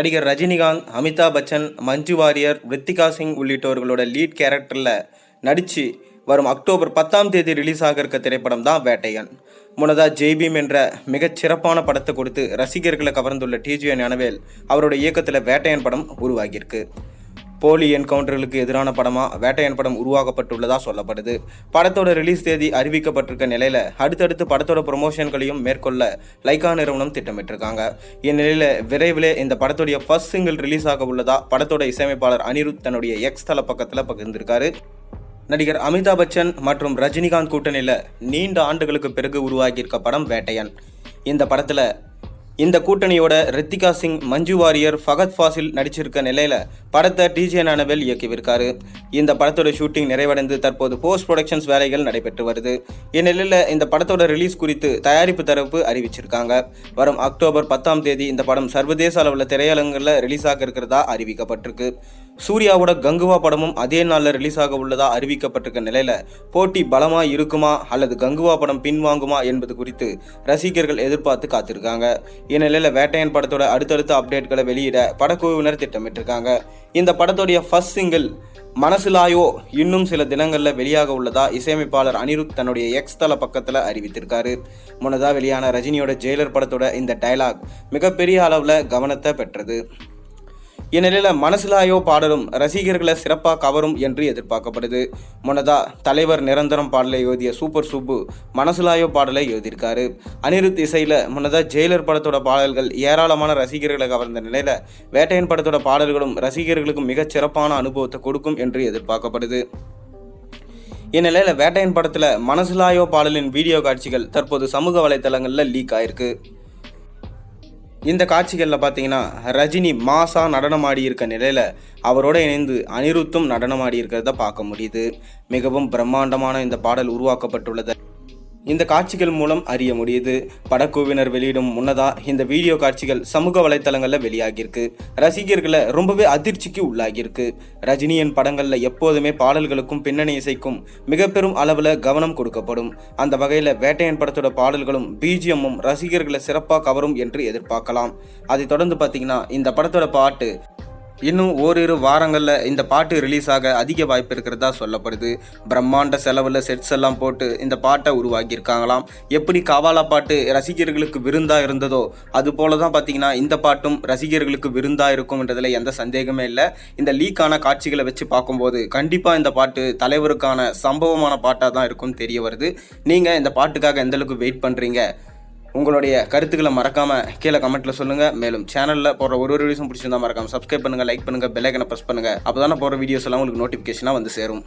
நடிகர் ரஜினிகாந்த், அமிதாப் பச்சன், மஞ்சு வாரியர், ரித்திகா சிங் உள்ளிட்டவர்களோட லீட் கேரக்டரில் நடித்து வரும் அக்டோபர் 10ஆம் தேதி ரிலீஸ் ஆக இருக்க திரைப்படம் தான் வேட்டையன். முன்னதாக ஜெய்பீம் என்ற மிகச்சிறப்பான படத்தை கொடுத்து ரசிகர்களை கவர்ந்துள்ள டிஜி ஞானவேல் அவரோட இயக்கத்தில் வேட்டையன் படம் உருவாகியிருக்கு. போலி என்கவுண்டர்களுக்கு எதிரான படமாக வேட்டையன் படம் உருவாக்கப்பட்டுள்ளதாக சொல்லப்படுது. படத்தோட ரிலீஸ் தேதி அறிவிக்கப்பட்டிருக்க நிலையில் அடுத்தடுத்து படத்தோட ப்ரொமோஷன்களையும் மேற்கொள்ள லைகா நிறுவனம் திட்டமிட்டிருக்காங்க. இந்நிலையில் விரைவில் இந்த படத்துடைய ஃபர்ஸ்ட் சிங்கிள் ரிலீஸ் ஆக உள்ளதா படத்தோட இசையமைப்பாளர் அனிருத் தன்னுடைய எக்ஸ் தள பக்கத்தில் பகிர்ந்திருக்காரு. நடிகர் அமிதாப் பச்சன் மற்றும் ரஜினிகாந்த் கூட்டணியில் நீண்ட ஆண்டுகளுக்கு பிறகு உருவாகியிருக்க படம் வேட்டையன். இந்த படத்தில் இந்த கூட்டணியோட ரித்திகா சிங், மஞ்சு வாரியர், ஃபகத் ஃபாசில் நடிச்சிருக்க நிலையில் படத்தை டிஜி ஞானவேல் இயக்கியிருக்காரு. இந்த படத்தோட ஷூட்டிங் நிறைவடைந்து தற்போது போஸ்ட் ப்ரொடக்ஷன்ஸ் வேலைகள் நடைபெற்று வருது. இந்நிலையில் இந்த படத்தோட ரிலீஸ் குறித்து தயாரிப்பு தரப்பு அறிவிச்சிருக்காங்க. வரும் அக்டோபர் 10ஆம் தேதி இந்த படம் சர்வதேச அளவில் திரையரங்குகளில் ரிலீஸ் ஆக இருக்கிறதா அறிவிக்கப்பட்டிருக்கு. சூர்யாவோட கங்குவா படமும் அதே நாளில் ரிலீஸ் ஆக உள்ளதா அறிவிக்கப்பட்டிருக்க நிலையில் போட்டி பலமாக இருக்குமா அல்லது கங்குவா படம் பின்வாங்குமா என்பது குறித்து ரசிகர்கள் எதிர்பார்த்து காத்திருக்காங்க. இந்நிலையில் வேட்டையன் படத்தோட அடுத்தடுத்த அப்டேட்களை வெளியிட படக்குழுவினர் திட்டமிட்டிருக்காங்க. இந்த படத்தோடைய ஃபர்ஸ்ட் சிங்கிள் மனசிலாயோ இன்னும் சில தினங்களில் வெளியாக உள்ளதா இசையமைப்பாளர் அனிருத் தன்னுடைய எக்ஸ் தள பக்கத்தில் அறிவித்திருக்காரு. முன்னதாக வெளியான ரஜினியோட ஜெயிலர் படத்தோட இந்த டயலாக் மிகப்பெரிய அளவில் கவனத்தை பெற்றது. இந்நிலையில் மனசிலாயோ பாடலும் ரசிகர்களை சிறப்பாக கவரும் என்று எதிர்பார்க்கப்படுது. முன்னதாக தலைவர் நிரந்தரம் பாடலை எழுதிய சூப்பர் சுப்பு மனசிலாயோ பாடலை எழுதியிருக்காரு. அனிருத் இசையில் முன்னதாக ஜெயிலர் படத்தோட பாடல்கள் ஏராளமான ரசிகர்களை கவர்ந்த நிலையில் வேட்டையன் படத்தோட பாடல்களும் ரசிகர்களுக்கு மிகச் சிறப்பான அனுபவத்தை கொடுக்கும் என்று எதிர்பார்க்கப்படுது. இந்நிலையில் வேட்டையன் படத்தில் மனசிலாயோ பாடலின் வீடியோ காட்சிகள் தற்போது சமூக வலைதளங்களில் லீக் ஆயிருக்கு. இந்த காட்சிகளில் பார்த்தீங்கன்னா ரஜினி மாசா நடனமாடி இருக்க நிலையில் அவரோட இணைந்து அனிருத்தும் நடனமாடி இருக்கிறத பார்க்க முடியுது. மிகவும் பிரம்மாண்டமான இந்த பாடல் உருவாக்கப்பட்டுள்ளது இந்த காட்சிகள் மூலம் அறிய முடியுது. படக்குழுவினர் வெளியிடும் முன்னதாக இந்த வீடியோ காட்சிகள் சமூக வலைத்தளங்களில் வெளியாகியிருக்கு. ரசிகர்களை ரொம்பவே அதிர்ச்சிக்கு உள்ளாகியிருக்கு. ரஜினியின் படங்களில் எப்போதுமே பாடல்களுக்கும் பின்னணி இசைக்கும் மிக பெரும் அளவில் கவனம் கொடுக்கப்படும். அந்த வகையில் வேட்டையன் படத்தோட பாடல்களும் பிஜிஎம்மும் ரசிகர்களை சிறப்பாக கவரும் என்று எதிர்பார்க்கலாம். அதை தொடர்ந்து பார்த்தீங்கன்னா இந்த படத்தோட பாட்டு இன்னும் ஓரிரு வாரங்களில் இந்த பாட்டு ரிலீஸ் ஆக அதிக வாய்ப்பு இருக்கிறதா சொல்லப்படுது. பிரம்மாண்ட செலவில் செட்ஸ் எல்லாம் போட்டு இந்த பாட்டை உருவாக்கியிருக்காங்களாம். எப்படி கவாலா பாட்டு ரசிகர்களுக்கு விருந்தாக இருந்ததோ அது போல தான் பார்த்தீங்கன்னா இந்த பாட்டும் ரசிகர்களுக்கு விருந்தாக இருக்கும்ன்றதில் எந்த சந்தேகமே இல்லை. இந்த லீக்கான காட்சிகளை வச்சு பார்க்கும்போது கண்டிப்பாக இந்த பாட்டு தலைவருக்கான சம்பவமான பாட்டாக தான் இருக்கும்னு தெரிய வருது. நீங்கள் இந்த பாட்டுக்காக எந்தளவுக்கு வெயிட் பண்ணுறீங்க? உங்களுடைய கருத்துக்களை மறக்காமல் கீழே கமெண்ட்டில் சொல்லுங்கள். மேலும் சேனலில் போகிற ஒரு வீடியோஸும் பிடிச்சிருந்தா மறக்காமல் சப்ஸ்கிரைப் பண்ணுங்கள், லைக் பண்ணுங்கள், பெல் ஐக்கனை ப்ரெஸ் பண்ணுங்கள். அப்போ தானே போகிற வீடியோஸ் எல்லாம் உங்களுக்கு நோட்டிஃபிகேஷனாக வந்து சேரும்.